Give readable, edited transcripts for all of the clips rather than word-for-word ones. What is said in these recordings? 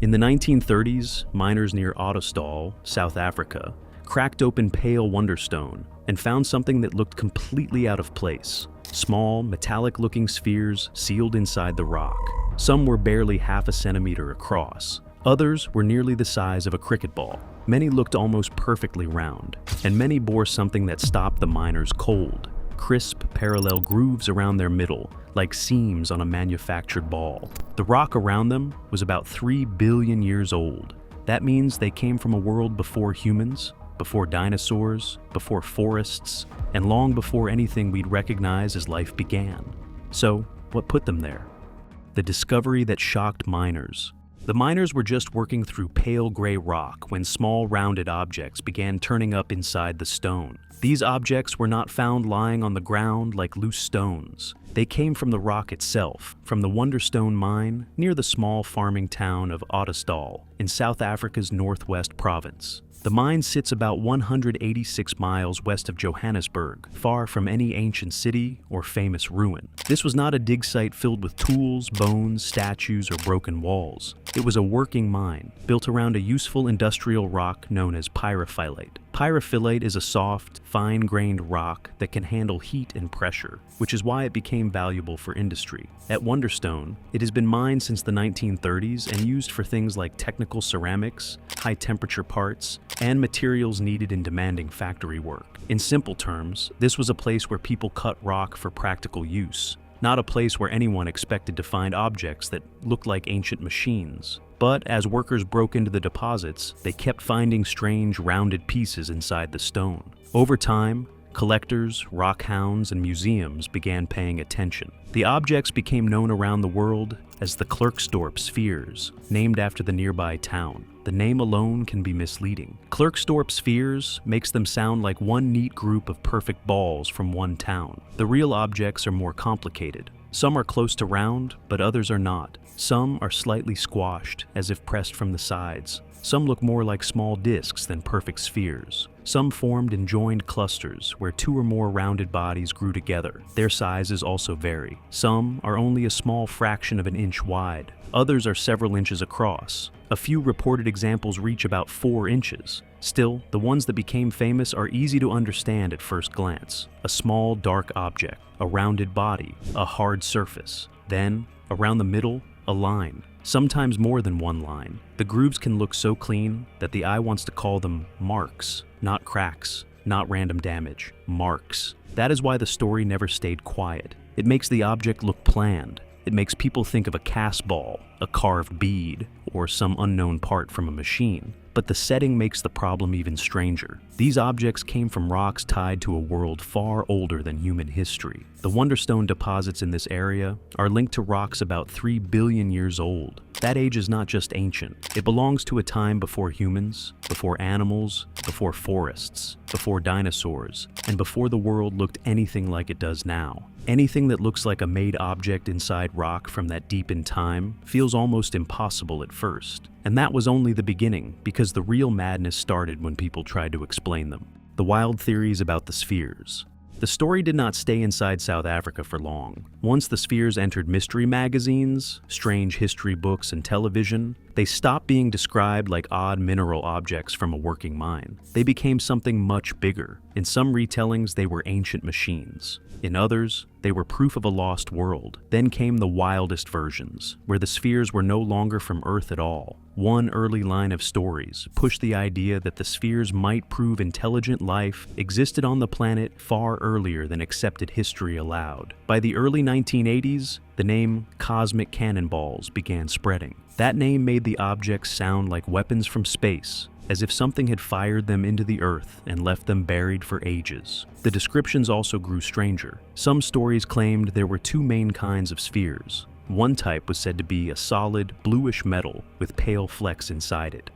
In the 1930s, miners near Ottosdal, South Africa, cracked open pale Wonderstone and found something that looked completely out of place. Small, metallic-looking spheres sealed inside the rock. Some were barely half a centimeter across. Others were nearly the size of a cricket ball. Many looked almost perfectly round, and many bore something that stopped the miners cold. Crisp, parallel grooves around their middle, like seams on a manufactured ball. The rock around them was about 3 billion years old. That means they came from a world before humans, before dinosaurs, before forests, and long before anything we'd recognize as life began. So, what put them there? The discovery that shocked miners. The miners were just working through pale gray rock when small rounded objects began turning up inside the stone. These objects were not found lying on the ground like loose stones. They came from the rock itself, from the Wonderstone mine near the small farming town of Ottosdal in South Africa's northwest province. The mine sits about 186 miles west of Johannesburg, far from any ancient city or famous ruin. This was not a dig site filled with tools, bones, statues, or broken walls. It was a working mine, built around a useful industrial rock known as pyrophyllite. Pyrophyllite is a soft, fine-grained rock that can handle heat and pressure, which is why it became valuable for industry. At Wonderstone, it has been mined since the 1930s and used for things like technical ceramics, high-temperature parts, and materials needed in demanding factory work. In simple terms, this was a place where people cut rock for practical use, not a place where anyone expected to find objects that looked like ancient machines. But as workers broke into the deposits, they kept finding strange, rounded pieces inside the stone. Over time, collectors, rock hounds, and museums began paying attention. The objects became known around the world as the Klaksdorp spheres, named after the nearby town. The name alone can be misleading. Klaksdorp spheres makes them sound like one neat group of perfect balls from one town. The real objects are more complicated. Some are close to round, but others are not. Some are slightly squashed, as if pressed from the sides. Some look more like small discs than perfect spheres. Some formed in joined clusters, where 2 or more rounded bodies grew together. Their sizes also vary. Some are only a small fraction of an inch wide. Others are several inches across. A few reported examples reach about 4 inches. Still, the ones that became famous are easy to understand at first glance. A small, dark object, a rounded body, a hard surface. Then, around the middle, a line. Sometimes more than one line. The grooves can look so clean that the eye wants to call them marks, not cracks, not random damage, marks. That is why the story never stayed quiet. It makes the object look planned. It makes people think of a cast ball, a carved bead, or some unknown part from a machine. But the setting makes the problem even stranger. These objects came from rocks tied to a world far older than human history. The Wonderstone deposits in this area are linked to rocks about 3 billion years old. That age is not just ancient. It belongs to a time before humans, before animals, before forests, before dinosaurs, and before the world looked anything like it does now. Anything that looks like a made object inside rock from that deep in time feels almost impossible at first. And that was only the beginning, because the real madness started when people tried to explain them. The wild theories about the spheres. The story did not stay inside South Africa for long. Once the spheres entered mystery magazines, strange history books, and television, they stopped being described like odd mineral objects from a working mine. They became something much bigger. In some retellings, they were ancient machines. In others, they were proof of a lost world. Then came the wildest versions, where the spheres were no longer from Earth at all. One early line of stories pushed the idea that the spheres might prove intelligent life existed on the planet far earlier than accepted history allowed. By the early 1980s, the name cosmic cannonballs began spreading. That name made the objects sound like weapons from space, as if something had fired them into the earth and left them buried for ages. The descriptions also grew stranger. Some stories claimed there were 2 main kinds of spheres. One type was said to be a solid, bluish metal with pale flecks inside it.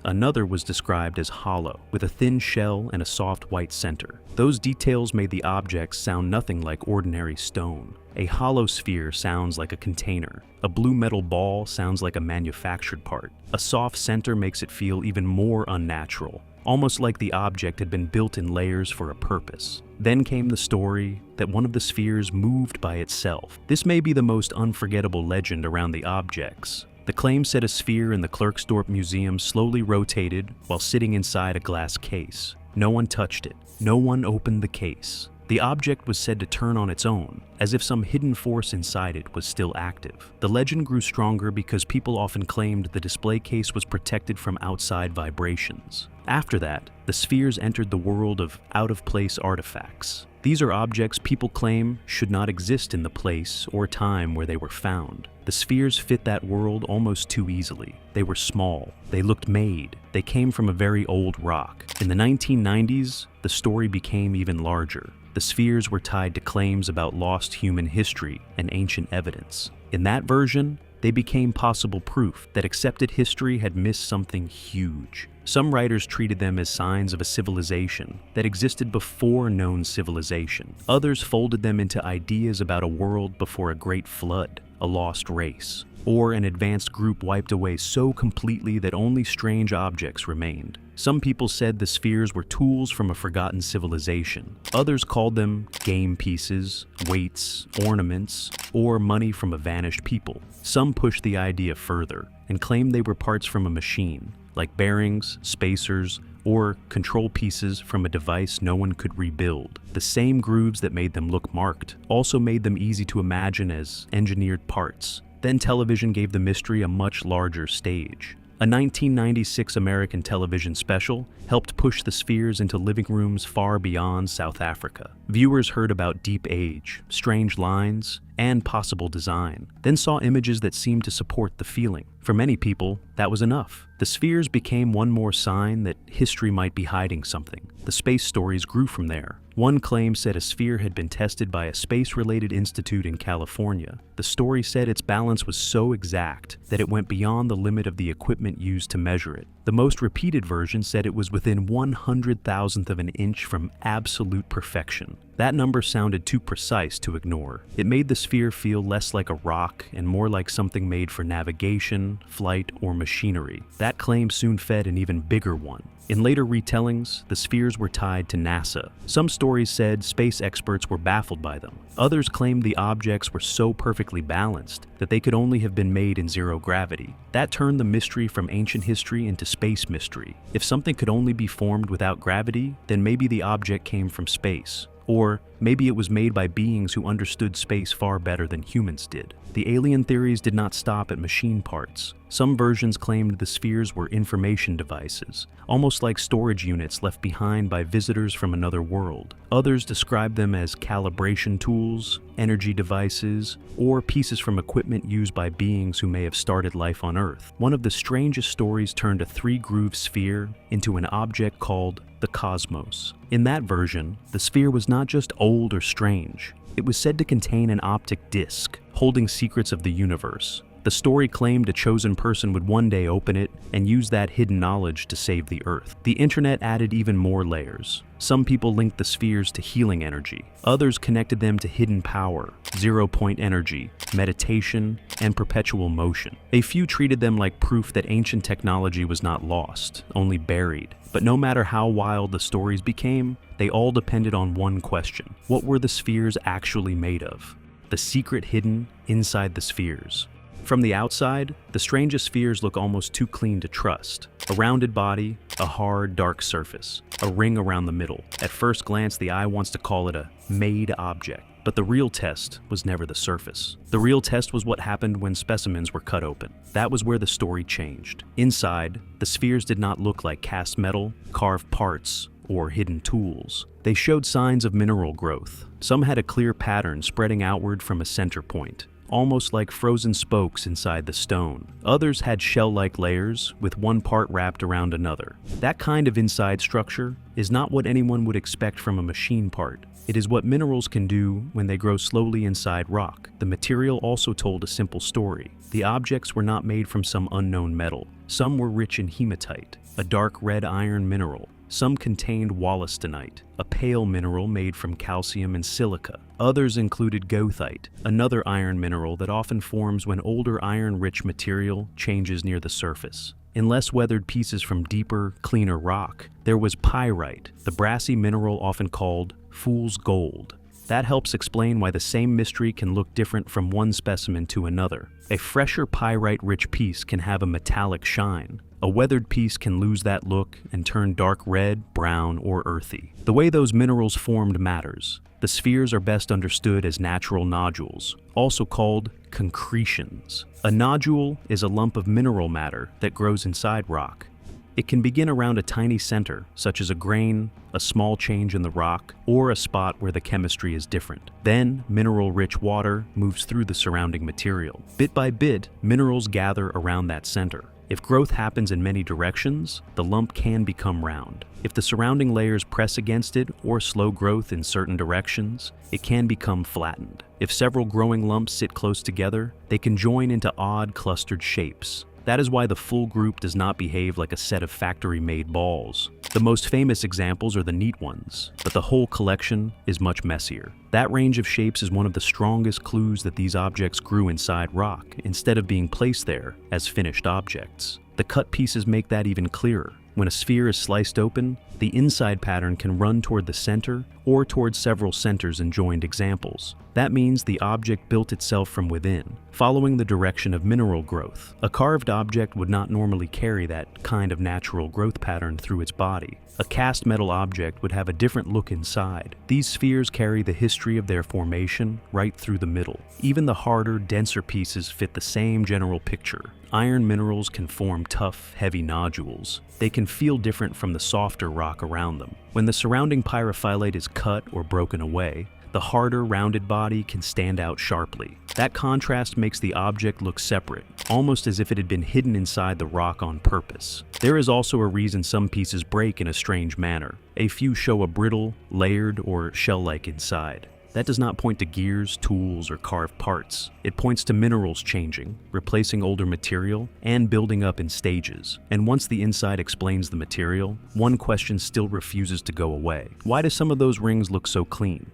Another was described as hollow, with a thin shell and a soft white center. Those details made the objects sound nothing like ordinary stone. A hollow sphere sounds like a container. A blue metal ball sounds like a manufactured part. A soft center makes it feel even more unnatural, almost like the object had been built in layers for a purpose. Then came the story that one of the spheres moved by itself. This may be the most unforgettable legend around the objects. The claim said a sphere in the Klaksdorp Museum slowly rotated while sitting inside a glass case. No one touched it. No one opened the case. The object was said to turn on its own, as if some hidden force inside it was still active. The legend grew stronger because people often claimed the display case was protected from outside vibrations. After that, the spheres entered the world of out-of-place artifacts. These are objects people claim should not exist in the place or time where they were found. The spheres fit that world almost too easily. They were small. They looked made. They came from a very old rock. In the 1990s, the story became even larger. The spheres were tied to claims about lost human history and ancient evidence. In that version, they became possible proof that accepted history had missed something huge. Some writers treated them as signs of a civilization that existed before known civilization. Others folded them into ideas about a world before a great flood, a lost race, or an advanced group wiped away so completely that only strange objects remained. Some people said the spheres were tools from a forgotten civilization. Others called them game pieces, weights, ornaments, or money from a vanished people. Some pushed the idea further and claimed they were parts from a machine, like bearings, spacers, or control pieces from a device no one could rebuild. The same grooves that made them look marked also made them easy to imagine as engineered parts. Then television gave the mystery a much larger stage. A 1996 American television special helped push the spheres into living rooms far beyond South Africa. Viewers heard about deep age, strange lines, and possible design, then saw images that seemed to support the feeling. For many people, that was enough. The spheres became one more sign that history might be hiding something. The space stories grew from there. One claim said a sphere had been tested by a space-related institute in California. The story said its balance was so exact that it went beyond the limit of the equipment used to measure it. The most repeated version said it was within 100,000th of an inch from absolute perfection. That number sounded too precise to ignore. It made the sphere feel less like a rock and more like something made for navigation, flight, or machinery. That claim soon fed an even bigger one. In later retellings, the spheres were tied to NASA. Some stories said space experts were baffled by them. Others claimed the objects were so perfectly balanced that they could only have been made in zero gravity. That turned the mystery from ancient history into space mystery. If something could only be formed without gravity, then maybe the object came from space. Or maybe it was made by beings who understood space far better than humans did. The alien theories did not stop at machine parts. Some versions claimed the spheres were information devices, almost like storage units left behind by visitors from another world. Others described them as calibration tools, energy devices, or pieces from equipment used by beings who may have started life on Earth. One of the strangest stories turned a three-groove sphere into an object called the cosmos. In that version, the sphere was not just old or strange. It was said to contain an optic disc, holding secrets of the universe. The story claimed a chosen person would one day open it and use that hidden knowledge to save the Earth. The internet added even more layers. Some people linked the spheres to healing energy. Others connected them to hidden power, zero-point energy, meditation, and perpetual motion. A few treated them like proof that ancient technology was not lost, only buried. But no matter how wild the stories became, they all depended on one question. What were the spheres actually made of? The secret hidden inside the spheres. From the outside, the strangest spheres look almost too clean to trust. A rounded body, a hard, dark surface, a ring around the middle. At first glance, the eye wants to call it a made object. But the real test was never the surface. The real test was what happened when specimens were cut open. That was where the story changed. Inside, the spheres did not look like cast metal, carved parts, or hidden tools. They showed signs of mineral growth. Some had a clear pattern spreading outward from a center point, almost like frozen spokes inside the stone. Others had shell-like layers, with one part wrapped around another. That kind of inside structure is not what anyone would expect from a machine part. It is what minerals can do when they grow slowly inside rock. The material also told a simple story. The objects were not made from some unknown metal. Some were rich in hematite, a dark red iron mineral. Some contained wollastonite, a pale mineral made from calcium and silica. Others included goethite, another iron mineral that often forms when older iron-rich material changes near the surface. In less weathered pieces from deeper, cleaner rock, there was pyrite, the brassy mineral often called fool's gold. That helps explain why the same mystery can look different from one specimen to another. A fresher pyrite-rich piece can have a metallic shine. A weathered piece can lose that look and turn dark red, brown, or earthy. The way those minerals formed matters. The spheres are best understood as natural nodules, also called concretions. A nodule is a lump of mineral matter that grows inside rock. It can begin around a tiny center, such as a grain, a small change in the rock, or a spot where the chemistry is different. Then, mineral-rich water moves through the surrounding material. Bit by bit, minerals gather around that center. If growth happens in many directions, the lump can become round. If the surrounding layers press against it or slow growth in certain directions, it can become flattened. If several growing lumps sit close together, they can join into odd, clustered shapes. That is why the full group does not behave like a set of factory-made balls. The most famous examples are the neat ones, but the whole collection is much messier. That range of shapes is one of the strongest clues that these objects grew inside rock, instead of being placed there as finished objects. The cut pieces make that even clearer. When a sphere is sliced open, the inside pattern can run toward the center or toward several centers in joined examples. That means the object built itself from within, following the direction of mineral growth. A carved object would not normally carry that kind of natural growth pattern through its body. A cast metal object would have a different look inside. These spheres carry the history of their formation right through the middle. Even the harder, denser pieces fit the same general picture. Iron minerals can form tough, heavy nodules. They can feel different from the softer rock around them. When the surrounding pyrophyllite is cut or broken away, the harder, rounded body can stand out sharply. That contrast makes the object look separate, almost as if it had been hidden inside the rock on purpose. There is also a reason some pieces break in a strange manner. A few show a brittle, layered, or shell-like inside. That does not point to gears, tools, or carved parts. It points to minerals changing, replacing older material, and building up in stages. And once the inside explains the material, one question still refuses to go away. Why do some of those rings look so clean?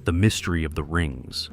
The mystery of the rings.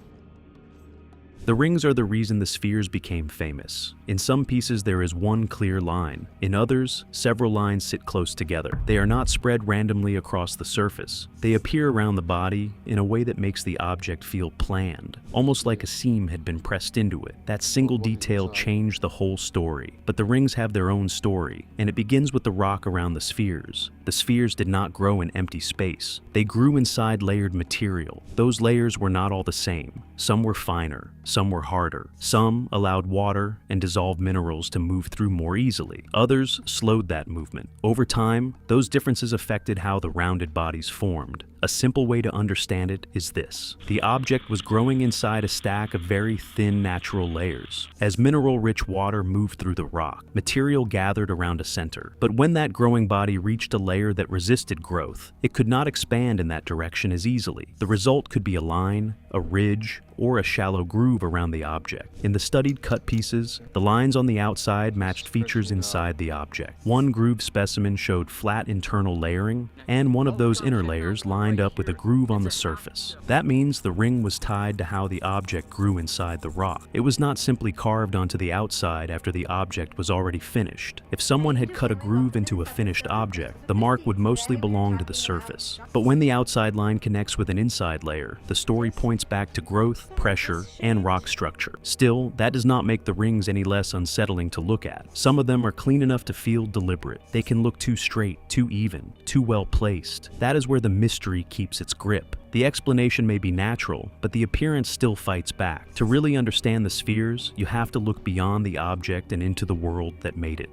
The rings are the reason the spheres became famous. In some pieces there is one clear line. In others, several lines sit close together. They are not spread randomly across the surface. They appear around the body in a way that makes the object feel planned, almost like a seam had been pressed into it. That single detail changed the whole story. But the rings have their own story, and it begins with the rock around the spheres. The spheres did not grow in empty space. They grew inside layered material. Those layers were not all the same. Some were finer, some were harder. Some allowed water and dissolved minerals to move through more easily. Others slowed that movement. Over time, those differences affected how the rounded bodies formed. A simple way to understand it is this. The object was growing inside a stack of very thin natural layers. As mineral-rich water moved through the rock, material gathered around a center. But when that growing body reached a layer that resisted growth, it could not expand in that direction as easily. The result could be a line, a ridge, or a shallow groove around the object. In the studied cut pieces, the lines on the outside matched features inside the object. One grooved specimen showed flat internal layering, and one of those inner layers lined up with a groove on the surface. That means the ring was tied to how the object grew inside the rock. It was not simply carved onto the outside after the object was already finished. If someone had cut a groove into a finished object, the mark would mostly belong to the surface. But when the outside line connects with an inside layer, the story points back to growth, pressure, and rock structure. Still, that does not make the rings any less unsettling to look at. Some of them are clean enough to feel deliberate. They can look too straight, too even, too well placed. That is where the mystery keeps its grip. The explanation may be natural, but the appearance still fights back. To really understand the spheres, you have to look beyond the object and into the world that made it.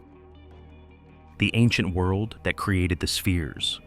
The ancient world that created the spheres.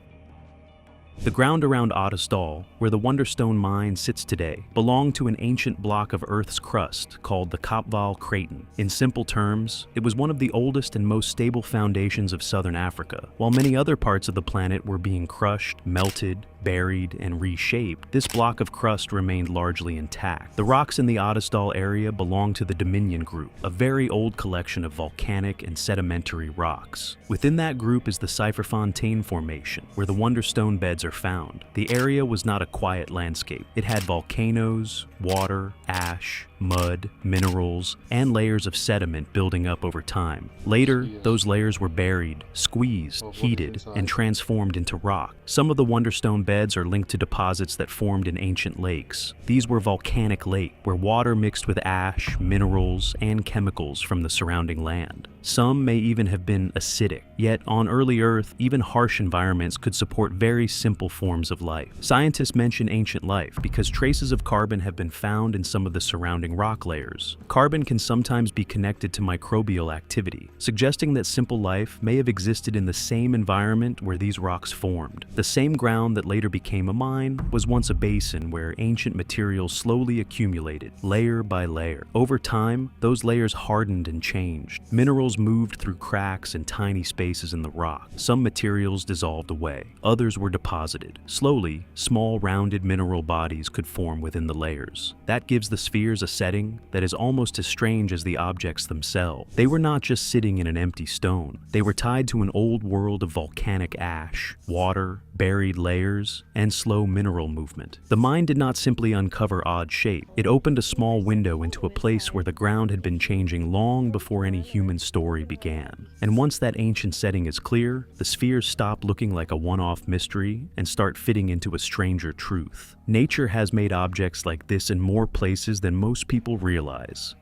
The ground around Ottosdal, where the Wonderstone mine sits today, belonged to an ancient block of Earth's crust called the Kopval Craton. In simple terms, it was one of the oldest and most stable foundations of southern Africa. While many other parts of the planet were being crushed, melted, buried, and reshaped, this block of crust remained largely intact. The rocks in the Ottosdal area belong to the Dominion Group, a very old collection of volcanic and sedimentary rocks. Within that group is the Cypherfontaine Formation, where the Wonderstone beds are later found. The area was not a quiet landscape. It had volcanoes, water, ash, mud, minerals, and layers of sediment building up over time. Later, those layers were buried, squeezed, heated, and transformed into rock. Some of the Wonderstone beds are linked to deposits that formed in ancient lakes. These were volcanic lakes, where water mixed with ash, minerals, and chemicals from the surrounding land. Some may even have been acidic. Yet, on early Earth, even harsh environments could support very simple forms of life. Scientists mention ancient life because traces of carbon have been found in some of the surrounding rock layers. Carbon can sometimes be connected to microbial activity, suggesting that simple life may have existed in the same environment where these rocks formed. The same ground that later became a mine was once a basin where ancient materials slowly accumulated, layer by layer. Over time, those layers hardened and changed. Minerals moved through cracks and tiny spaces in the rock. Some materials dissolved away. Others were deposited. Slowly, small rounded mineral bodies could form within the layers. That gives the spheres a setting that is almost as strange as the objects themselves. They were not just sitting in an empty stone. They were tied to an old world of volcanic ash, water, buried layers, and slow mineral movement. The mine did not simply uncover odd shape. It opened a small window into a place where the ground had been changing long before any human story began. And once that ancient setting is clear, the spheres stop looking like a one-off mystery and start fitting into a stranger truth. Nature has made objects like this in more places than most people realize.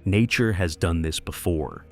Nature has done this before.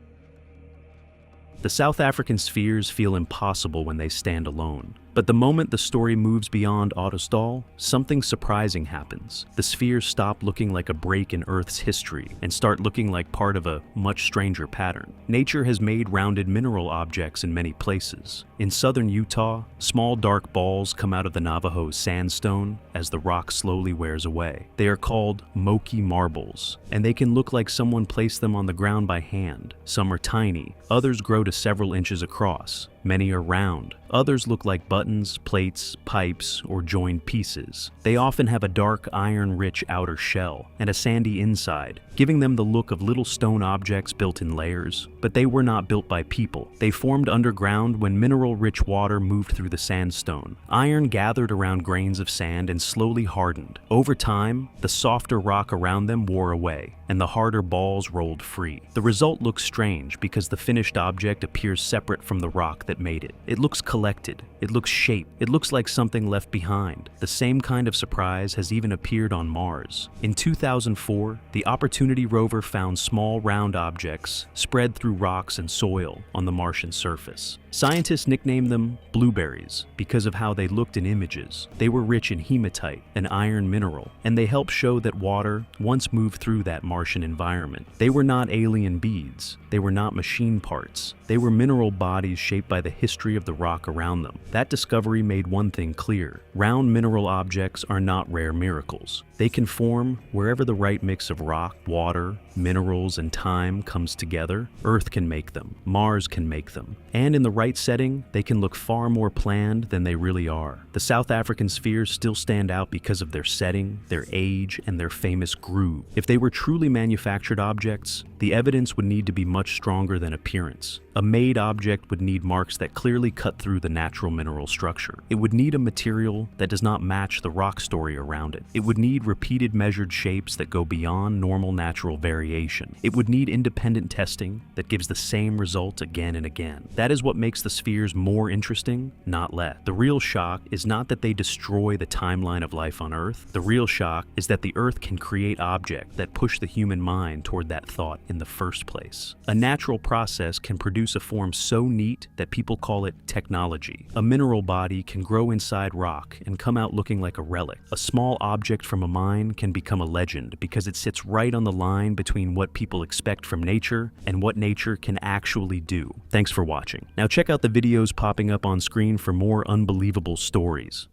The South African spheres feel impossible when they stand alone. But the moment the story moves beyond Ottosdal, something surprising happens. The spheres stop looking like a break in Earth's history and start looking like part of a much stranger pattern. Nature has made rounded mineral objects in many places. In southern Utah, small dark balls come out of the Navajo sandstone as the rock slowly wears away. They are called Moki marbles, and they can look like someone placed them on the ground by hand. Some are tiny, others grow to several inches across. Many are round. Others look like buttons, plates, pipes, or joined pieces. They often have a dark iron-rich outer shell and a sandy inside, giving them the look of little stone objects built in layers. But they were not built by people. They formed underground when mineral-rich water moved through the sandstone. Iron gathered around grains of sand and slowly hardened. Over time, the softer rock around them wore away, and the harder balls rolled free. The result looks strange because the finished object appears separate from the rock that made it. It looks collected. It looks shaped. It looks like something left behind. The same kind of surprise has even appeared on Mars. In 2004, the Opportunity rover found small round objects spread through rocks and soil on the Martian surface. Scientists nicknamed them blueberries because of how they looked in images. They were rich in hematite, an iron mineral, and they helped show that water once moved through that Martian environment. They were not alien beads. They were not machine parts. They were mineral bodies shaped by the history of the rock around them. That discovery made one thing clear. Round mineral objects are not rare miracles. They can form wherever the right mix of rock, water, minerals, and time comes together. Earth can make them. Mars can make them. And in the right setting, they can look far more planned than they really are. The South African spheres still stand out because of their setting, their age, and their famous groove. If they were truly manufactured objects, the evidence would need to be much stronger than appearance. A made object would need marks that clearly cut through the natural mineral structure. It would need a material that does not match the rock story around it. It would need repeated measured shapes that go beyond normal natural variation. It would need independent testing that gives the same result again and again. That is what makes the spheres more interesting, not less. The real shock is not that they destroy the timeline of life on Earth. The real shock is that the Earth can create objects that push the human mind toward that thought in the first place. A natural process can produce a form so neat that people call it technology. A mineral body can grow inside rock and come out looking like a relic. A small object from a mine can become a legend because it sits right on the line between what people expect from nature and what nature can actually do. Thanks for watching. Now check out the videos popping up on screen for more unbelievable stories.